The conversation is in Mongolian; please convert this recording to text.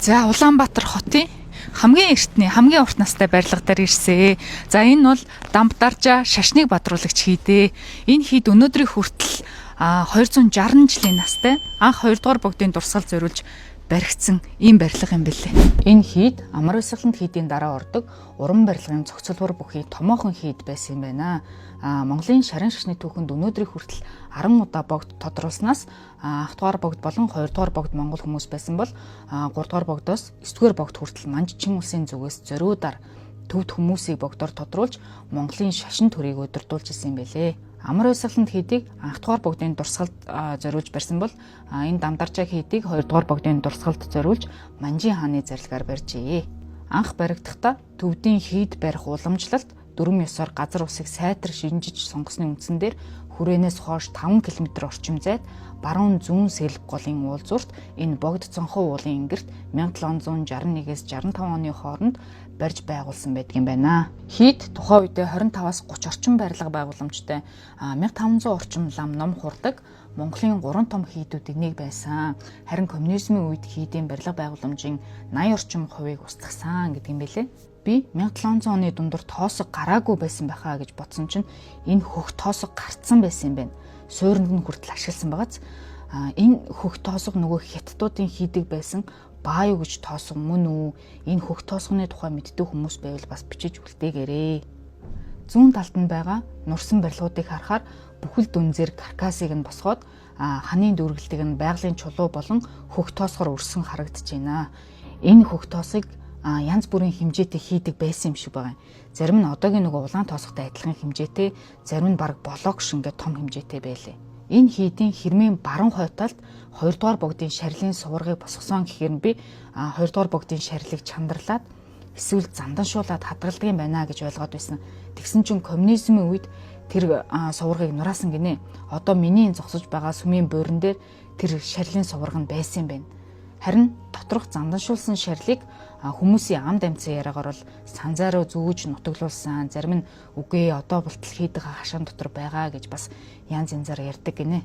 За Улаанбаатар хотын хамгийн эртний хамгийн урт настай барилга дээр ирсэн. За энэ бол Дамбдаржа шашныг бадруулагч хийдэ. Энэ хід өнөөдрийн хүртэл 260 жилийн настай анх 2 дугаар богдын дурсгал зориулж баригдсан ийм барилга юм бэлээ. Энэ хід Амар Баясгалант хийдийн дараа ордог уран барилгын цогцлбор бүхий томоохон хід байсан юм байна. Монголын шарын шашны түүхэнд өнөөдрийн хүртэл 10 удаа богд тодруулснаас ах дугаар богд болон 2 дугаар богд монгол хүмүүс байсан бол 3 дугаар богдоос 9 дугаар богд хүртэл Манжчин улсын зүгээс зориудаар төвд хүмүүсийг богдоор тодруулж Монголын шашин төрийг удирдуулж исэн юм байлээ. Амар Баясгалант хийдийг анх дугаар богдын дурсгалд зориулж барьсан бол энэ Дамдаржа хийдийг 2 дугаар богдын дурсгалд зориулж Манжин хааны зарилгаар барьжээ. Анх баригдахдаа төвдийн хийд барих уламжлалт дүрм ёсоор газар усыг сайтар шинжиж сонгосны үндсэн дээр хүрээнээс хойш 5 км орчим зайд баруун зүүн сэлэг голын уулзуурт энэ богд цонхоо уулын ингэрт 1761-ээс 65 оны хооронд барьж байгуулсан байдгийн байна. Хийд тухайн үедээ 25-аас 30 орчим барилга байгууламжтай 1500 орчим лам ном хурдаг Монголын 3 том хийдүүдийн нэг байсан. Харин коммунизмын үед хийдийн барилга байгууламжийн 80 орчим хувийг устгасан гэдэг юм байлээ. Би 1700 оны дундор тоосог гараагүй байсан байхаа гэж бодсон чинь энэ хөх тоосог гарцсан байсан юм байна. Суурьнд нь хүртэл ашигласан байгааз энэ хөх тоосог нөгөө хятадуудын хийдэг байсан баа юу гэж тоосог мөн үү? Энэ хөх тоосгоны тухай мэддэг хүмүүс байвал бас бичиж үлдээгээрэй. Зүүн талд нь байгаа нурсан барилгуудыг харахаар бүхэл дүнзэр каркасыг нь босгоод ханы дүүргэлтийг нь байгалийн чулуу болон хөх тоосгоор өрсөн харагдаж байна. Энэ хөх тоосыг янз бүрийн хэмжээтэй хийдэг байсан юм шиг байгаа юм. Зарим нь одоогийн нөгөө улаан тоосготой адилхан хэмжээтэй, зарим нь баг блок шингээ том хэмжээтэй байлээ. Энэ хийдийн хэрмийн баруун хойд талд 2 дугаар богдын шарилын суваргыг босгосон гэхээр би 2 дугаар богдын шарилыг чандарлаад эсвэл занданшуулаад хадгалдаг юм байна гэж ойлгоод байсан. Тэгсэн чинь коммунизмын үед тэр суваргыг нураасан гинэ. Одоо миний зогсож байгаа сүмийн буурин дээр тэр шарилын суварга нь байсан юм байна. Харин доторх занданшуулсан шарилыг хүмүүсийн амд амьцсан яриагаар бол санзаараа зүүж нутаглуулсан, зарим нь үгүй одоо болтол хийдэг хашаан дотор байгаа гэж бас янз янзаар ярьдаг гинэ.